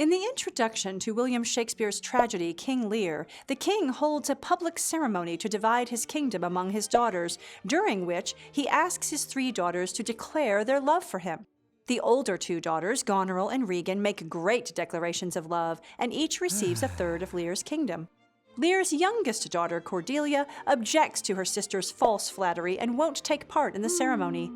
In the introduction to William Shakespeare's tragedy King Lear, the king holds a public ceremony to divide his kingdom among his daughters, during which he asks his 3 daughters to declare their love for him. The older 2 daughters, Goneril and Regan, make great declarations of love, and each receives a third of Lear's kingdom. Lear's youngest daughter, Cordelia, objects to her sister's false flattery and won't take part in the ceremony.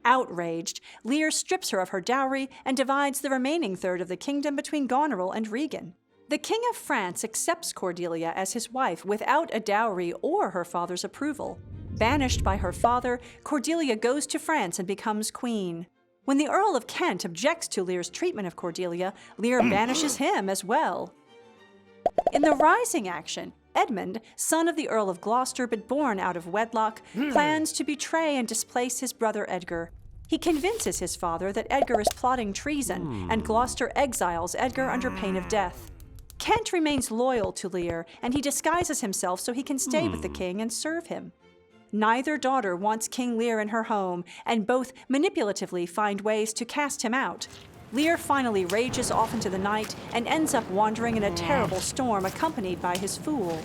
Outraged, Lear strips her of her dowry and divides the remaining third of the kingdom between Goneril and Regan. The King of France accepts Cordelia as his wife without a dowry or her father's approval. Banished by her father, Cordelia goes to France and becomes queen. When the Earl of Kent objects to Lear's treatment of Cordelia, Lear banishes him as well. In the rising action, Edmund, son of the Earl of Gloucester but born out of wedlock, plans to betray and displace his brother Edgar. He convinces his father that Edgar is plotting treason, and Gloucester exiles Edgar under pain of death. Kent remains loyal to Lear, and he disguises himself so he can stay with the king and serve him. Neither daughter wants King Lear in her home, and both manipulatively find ways to cast him out. Lear finally rages off into the night and ends up wandering in a terrible storm accompanied by his fool.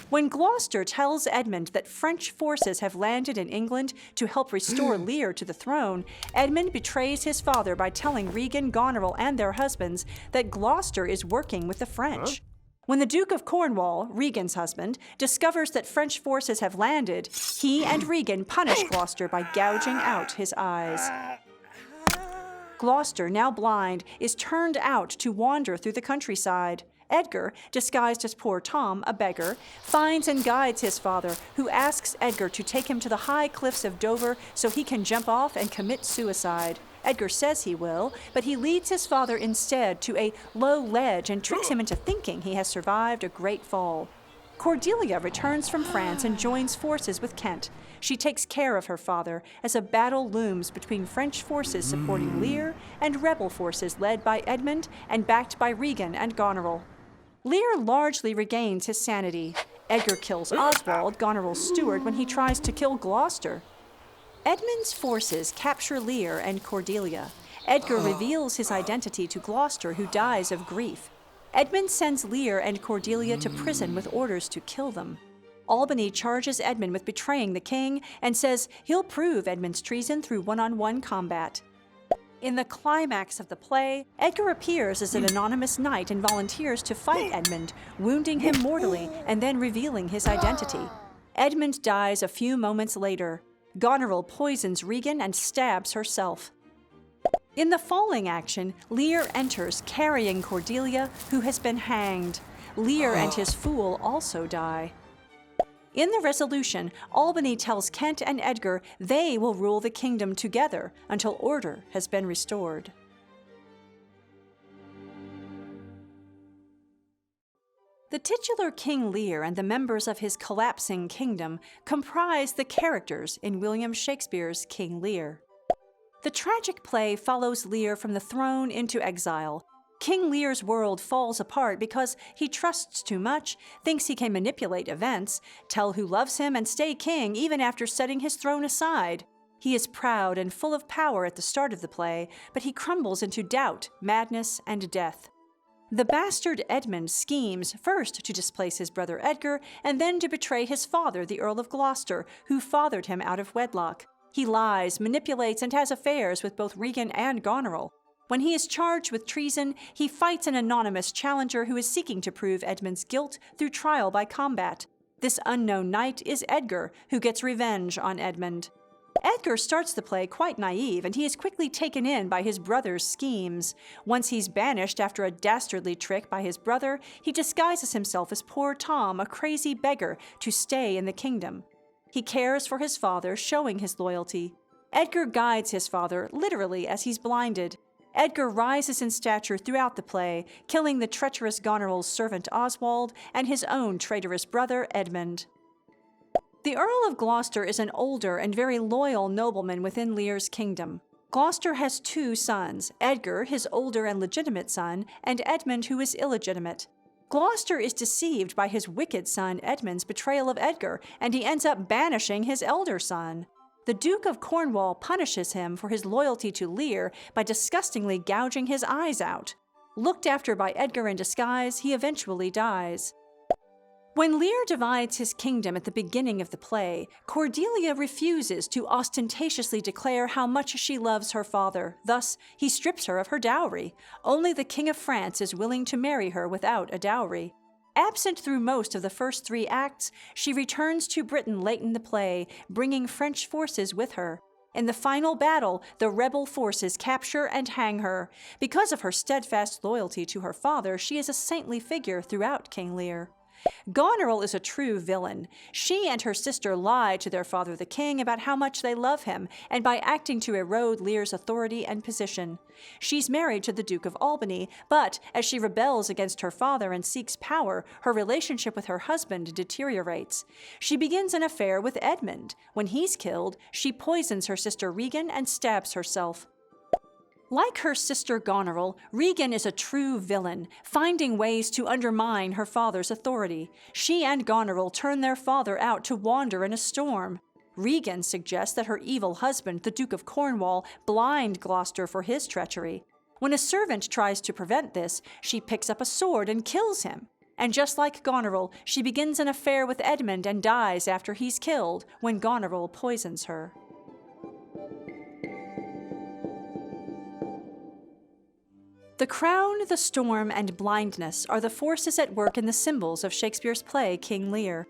When Gloucester tells Edmund that French forces have landed in England to help restore Lear to the throne, Edmund betrays his father by telling Regan, Goneril, and their husbands that Gloucester is working with the French. When the Duke of Cornwall, Regan's husband, discovers that French forces have landed, he and Regan punish Gloucester by gouging out his eyes. Gloucester, now blind, is turned out to wander through the countryside. Edgar, disguised as poor Tom, a beggar, finds and guides his father, who asks Edgar to take him to the high cliffs of Dover so he can jump off and commit suicide. Edgar says he will, but he leads his father instead to a low ledge and tricks him into thinking he has survived a great fall. Cordelia returns from France and joins forces with Kent. She takes care of her father as a battle looms between French forces supporting Lear and rebel forces led by Edmund and backed by Regan and Goneril. Lear largely regains his sanity. Edgar kills Oswald, Goneril's steward, when he tries to kill Gloucester. Edmund's forces capture Lear and Cordelia. Edgar reveals his identity to Gloucester, who dies of grief. Edmund sends Lear and Cordelia to prison with orders to kill them. Albany charges Edmund with betraying the king and says he'll prove Edmund's treason through one-on-one combat. In the climax of the play, Edgar appears as an anonymous knight and volunteers to fight Edmund, wounding him mortally and then revealing his identity. Edmund dies a few moments later. Goneril poisons Regan and stabs herself. In the falling action, Lear enters carrying Cordelia, who has been hanged. Lear and his fool also die. In the resolution, Albany tells Kent and Edgar they will rule the kingdom together until order has been restored. The titular King Lear and the members of his collapsing kingdom comprise the characters in William Shakespeare's King Lear. The tragic play follows Lear from the throne into exile. King Lear's world falls apart because he trusts too much, thinks he can manipulate events, tell who loves him, and stay king even after setting his throne aside. He is proud and full of power at the start of the play, but he crumbles into doubt, madness, and death. The bastard Edmund schemes first to displace his brother Edgar, and then to betray his father, the Earl of Gloucester, who fathered him out of wedlock. He lies, manipulates, and has affairs with both Regan and Goneril. When he is charged with treason, he fights an anonymous challenger who is seeking to prove Edmund's guilt through trial by combat. This unknown knight is Edgar, who gets revenge on Edmund. Edgar starts the play quite naive, and he is quickly taken in by his brother's schemes. Once he's banished after a dastardly trick by his brother, he disguises himself as poor Tom, a crazy beggar, to stay in the kingdom. He cares for his father, showing his loyalty. Edgar guides his father, literally, as he's blinded. Edgar rises in stature throughout the play, killing the treacherous Goneril's servant Oswald and his own traitorous brother Edmund. The Earl of Gloucester is an older and very loyal nobleman within Lear's kingdom. Gloucester has 2 sons, Edgar, his older and legitimate son, and Edmund, who is illegitimate. Gloucester is deceived by his wicked son Edmund's betrayal of Edgar, and he ends up banishing his elder son. The Duke of Cornwall punishes him for his loyalty to Lear by disgustingly gouging his eyes out. Looked after by Edgar in disguise, he eventually dies. When Lear divides his kingdom at the beginning of the play, Cordelia refuses to ostentatiously declare how much she loves her father. Thus, he strips her of her dowry. Only the King of France is willing to marry her without a dowry. Absent through most of the first 3 acts, she returns to Britain late in the play, bringing French forces with her. In the final battle, the rebel forces capture and hang her. Because of her steadfast loyalty to her father, she is a saintly figure throughout King Lear. Goneril is a true villain. She and her sister lie to their father the king about how much they love him, and by acting to erode Lear's authority and position. She's married to the Duke of Albany, but as she rebels against her father and seeks power, her relationship with her husband deteriorates. She begins an affair with Edmund. When he's killed, she poisons her sister Regan and stabs herself. Like her sister Goneril, Regan is a true villain, finding ways to undermine her father's authority. She and Goneril turn their father out to wander in a storm. Regan suggests that her evil husband, the Duke of Cornwall, blind Gloucester for his treachery. When a servant tries to prevent this, she picks up a sword and kills him. And just like Goneril, she begins an affair with Edmund and dies after he's killed when Goneril poisons her. The crown, the storm, and blindness are the forces at work in the symbols of Shakespeare's play King Lear.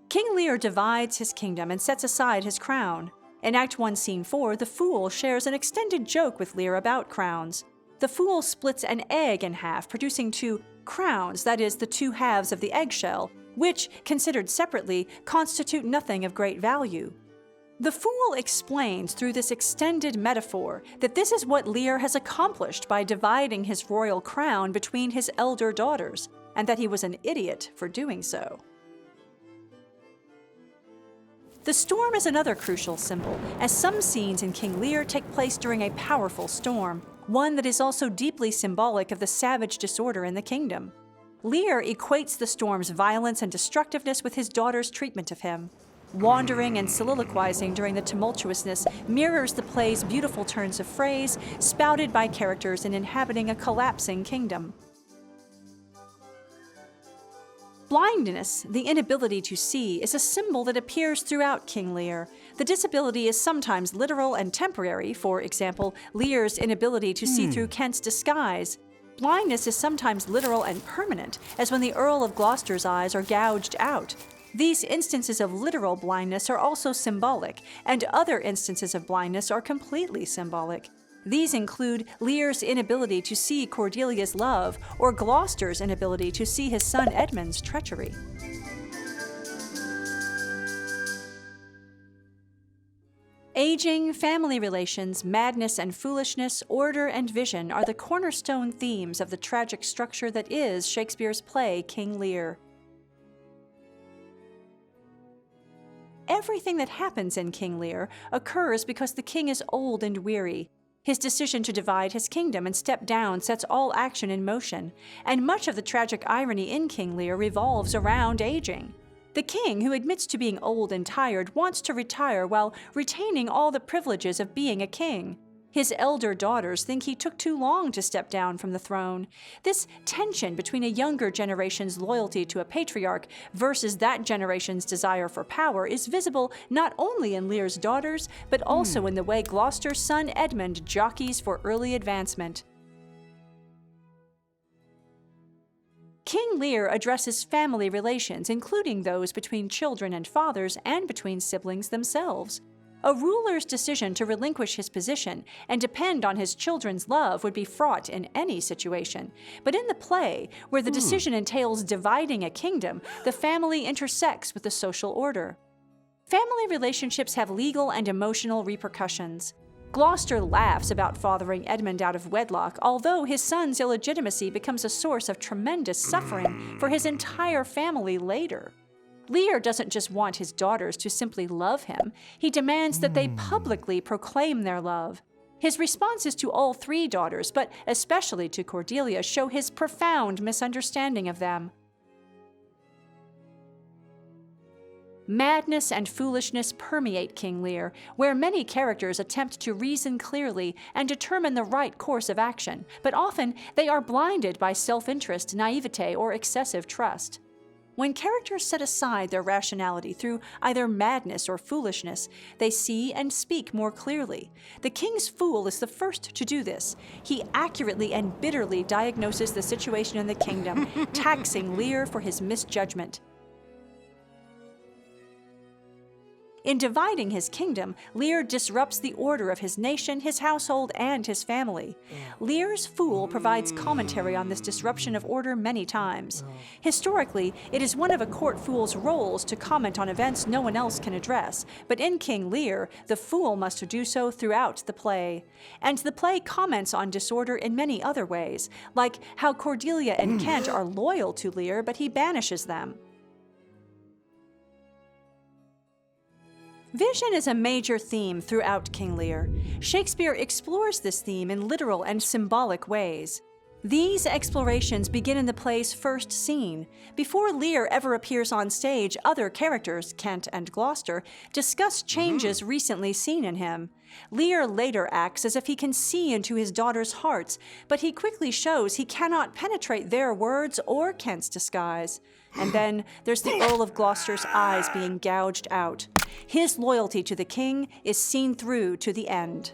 King Lear divides his kingdom and sets aside his crown. In Act 1, Scene 4, the Fool shares an extended joke with Lear about crowns. The Fool splits an egg in half, producing 2 crowns, that is, the 2 halves of the eggshell, which, considered separately, constitute nothing of great value. The Fool explains through this extended metaphor that this is what Lear has accomplished by dividing his royal crown between his elder daughters, and that he was an idiot for doing so. The storm is another crucial symbol, as some scenes in King Lear take place during a powerful storm, one that is also deeply symbolic of the savage disorder in the kingdom. Lear equates the storm's violence and destructiveness with his daughter's treatment of him. Wandering and soliloquizing during the tumultuousness mirrors the play's beautiful turns of phrase spouted by characters in inhabiting a collapsing kingdom. Blindness, the inability to see, is a symbol that appears throughout King Lear. The disability is sometimes literal and temporary, for example, Lear's inability to see through Kent's disguise. Blindness is sometimes literal and permanent, as when the Earl of Gloucester's eyes are gouged out. These instances of literal blindness are also symbolic, and other instances of blindness are completely symbolic. These include Lear's inability to see Cordelia's love, or Gloucester's inability to see his son Edmund's treachery. Aging, family relations, madness and foolishness, order and vision are the cornerstone themes of the tragic structure that is Shakespeare's play King Lear. Everything that happens in King Lear occurs because the king is old and weary. His decision to divide his kingdom and step down sets all action in motion, and much of the tragic irony in King Lear revolves around aging. The king, who admits to being old and tired, wants to retire while retaining all the privileges of being a king. His elder daughters think he took too long to step down from the throne. This tension between a younger generation's loyalty to a patriarch versus that generation's desire for power is visible not only in Lear's daughters, but also in the way Gloucester's son Edmund jockeys for early advancement. King Lear addresses family relations, including those between children and fathers and between siblings themselves. A ruler's decision to relinquish his position and depend on his children's love would be fraught in any situation. But in the play, where the decision entails dividing a kingdom, the family intersects with the social order. Family relationships have legal and emotional repercussions. Gloucester laughs about fathering Edmund out of wedlock, although his son's illegitimacy becomes a source of tremendous suffering for his entire family later. Lear doesn't just want his daughters to simply love him, he demands that they publicly proclaim their love. His responses to all 3 daughters, but especially to Cordelia, show his profound misunderstanding of them. Madness and foolishness permeate King Lear, where many characters attempt to reason clearly and determine the right course of action, but often they are blinded by self-interest, naivete, or excessive trust. When characters set aside their rationality through either madness or foolishness, they see and speak more clearly. The king's fool is the first to do this. He accurately and bitterly diagnoses the situation in the kingdom, taxing Lear for his misjudgment. In dividing his kingdom, Lear disrupts the order of his nation, his household, and his family. Lear's fool provides commentary on this disruption of order many times. Historically, it is one of a court fool's roles to comment on events no one else can address, but in King Lear, the fool must do so throughout the play. And the play comments on disorder in many other ways, like how Cordelia and Kent are loyal to Lear, but he banishes them. Vision is a major theme throughout King Lear. Shakespeare explores this theme in literal and symbolic ways. These explorations begin in the play's first scene. Before Lear ever appears on stage, other characters, Kent and Gloucester, discuss changes recently seen in him. Lear later acts as if he can see into his daughters' hearts, but he quickly shows he cannot penetrate their words or Kent's disguise. And then there's the Earl of Gloucester's eyes being gouged out. His loyalty to the king is seen through to the end.